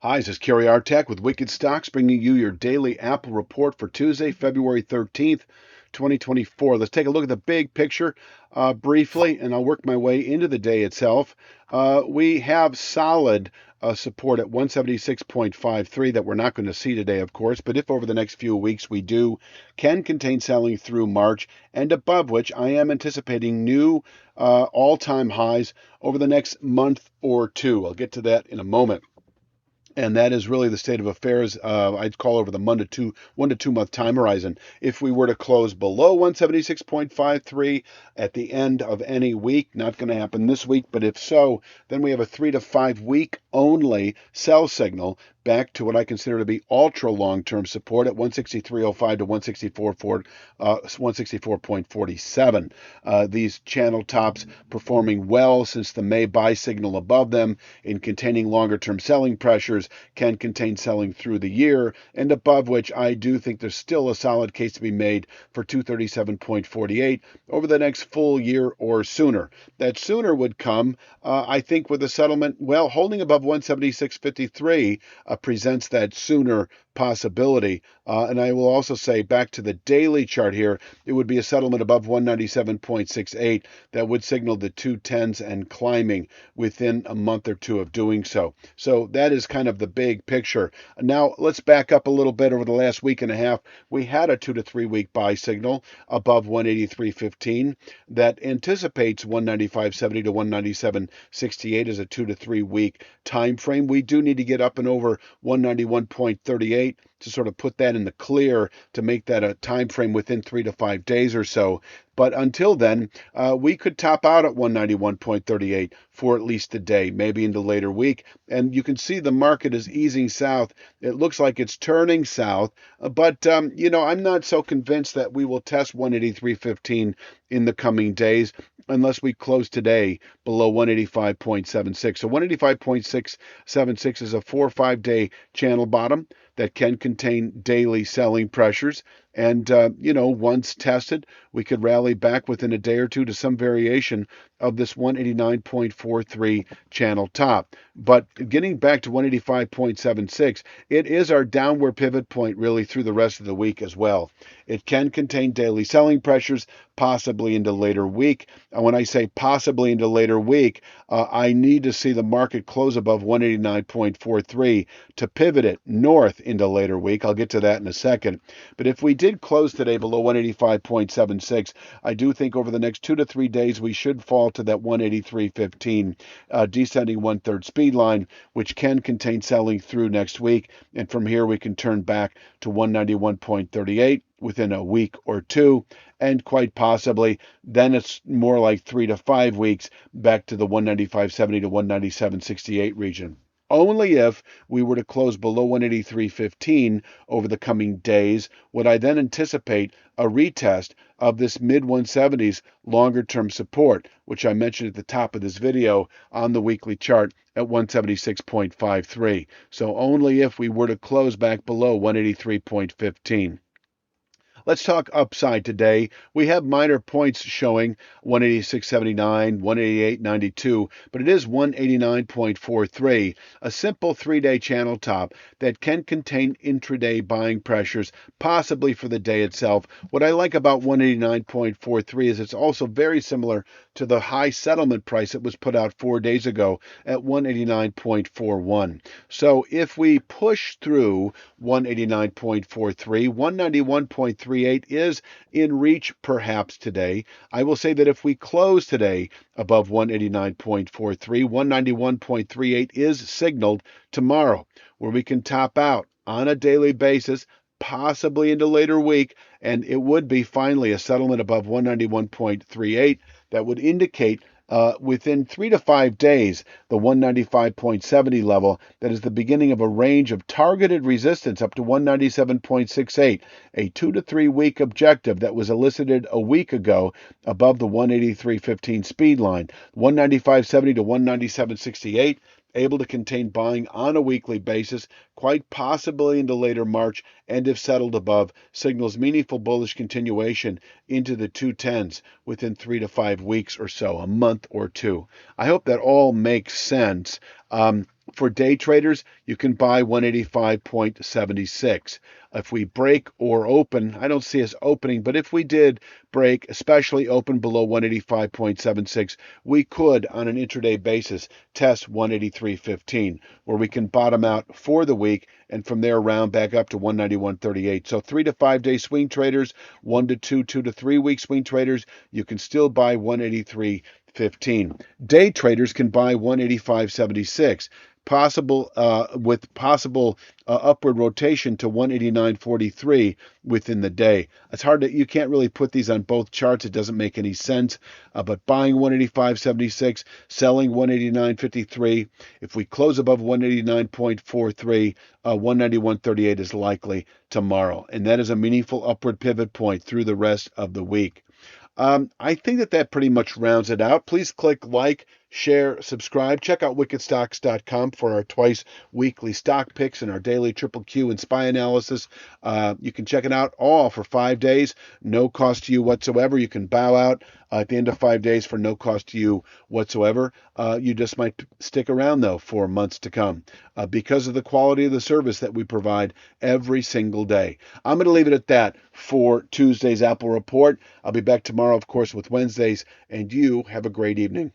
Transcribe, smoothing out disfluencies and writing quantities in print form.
Hi, this is Kerry Artak with Wicked Stocks, bringing you your daily Apple report for Tuesday, February 13th, 2024. Let's take a look at the big picture briefly, and I'll work my way into the day itself. We have solid support at 176.53 that we're not going to see today, of course, but if over the next few weeks we do, can contain selling through March, and above which I am anticipating new all-time highs over the next month or two. I'll get to that in a moment. And that is really the state of affairs. I'd call over the 1 to 2 month time horizon. If we were to close below 176.53 at the end of any week, not going to happen this week, but if so, then we have a 3 to 5 week only sell signal back to what I consider to be ultra long-term support at 163.05 to 164.47. These channel tops performing well since the May buy signal above them in containing longer-term selling pressures can contain selling through the year, and above which I do think there's still a solid case to be made for 237.48 over the next full year or sooner. That sooner would come, I think, with a settlement, well, holding above 176.53 presents that sooner possibility. And I will also say, back to the daily chart here, it would be a settlement above 197.68 that would signal the 210s and climbing within a month or two of doing so. So that is kind of the big picture. Now let's back up a little bit. Over the last week and a half, we had a 2 to 3 week buy signal above 183.15 that anticipates 195.70 to 197.68 as a 2 to 3 week time frame. We do need to get up and over 191.38 to sort of put that in the clear to make that a time frame within 3 to 5 days or so. But until then, we could top out at 191.38 for at least a day, maybe into later week. And you can see the market is easing south. It looks like it's turning south, but I'm not so convinced that we will test 183.15 in the coming days unless we close today below 185.76. So 185.676 is a 4 or 5 day channel bottom that can contain daily selling pressures. And, once tested, we could rally back within a day or two to some variation of this 189.43 channel top. But getting back to 185.76, it is our downward pivot point really through the rest of the week as well. It can contain daily selling pressures, possibly into later week. And when I say possibly into later week, I need to see the market close above 189.43 to pivot it north into later week. I'll get to that in a second. But if we did close today below 185.76, I do think over the next 2 to 3 days we should fall to that 183.15 descending 1/3 speed line, which can contain selling through next week. And from here we can turn back to 191.38 within a week or two, and quite possibly then it's more like 3 to 5 weeks back to the 195.70 to 197.68 region. Only if we were to close below 183.15 over the coming days would I then anticipate a retest of this mid 170s longer term support, which I mentioned at the top of this video on the weekly chart at 176.53. So only if we were to close back below 183.15. Let's talk upside today. We have minor points showing 186.79, 188.92, but it is 189.43, a simple 3 day channel top that can contain intraday buying pressures, possibly for the day itself. What I like about 189.43 is it's also very similar to the high settlement price that was put out 4 days ago at 189.41. So if we push through 189.43, 191.38 is in reach perhaps today. I will say that if we close today above 189.43, 191.38 is signaled tomorrow, where we can top out on a daily basis, possibly into later week, and it would be finally a settlement above 191.38 that would indicate within 3 to 5 days, the 195.70 level, that is the beginning of a range of targeted resistance up to 197.68, a 2 to 3 week objective that was elicited a week ago above the 183.15 speed line, 195.70 to 197.68. Able to contain buying on a weekly basis, quite possibly into later March, and if settled above, signals meaningful bullish continuation into the 210s within 3 to 5 weeks or so, a month or two. I hope that all makes sense. For day traders, you can buy 185.76. If we break or open, I don't see us opening, but if we did break, especially open below 185.76, we could, on an intraday basis, test 183.15, where we can bottom out for the week and from there round back up to 191.38. So 3 to 5 day swing traders, 1 to 2, 2 to 3 week swing traders, you can still buy 183.15. Day traders can buy 185.76 with possible upward rotation to 189.43 within the day. It's hard to, you can't really put these on both charts. It doesn't make any sense. But buying 185.76, selling 189.53. If we close above 189.43, 191.38 is likely tomorrow. And that is a meaningful upward pivot point through the rest of the week. I think that pretty much rounds it out. Please click like, share, subscribe. Check out wickedstocks.com for our twice weekly stock picks and our daily triple Q and SPY analysis. You can check it out all for 5 days, no cost to you whatsoever. You can bow out at the end of 5 days for no cost to you whatsoever. You just might stick around, though, for months to come because of the quality of the service that we provide every single day. I'm going to leave it at that for Tuesday's Apple Report. I'll be back tomorrow, of course, with Wednesdays, and you have a great evening.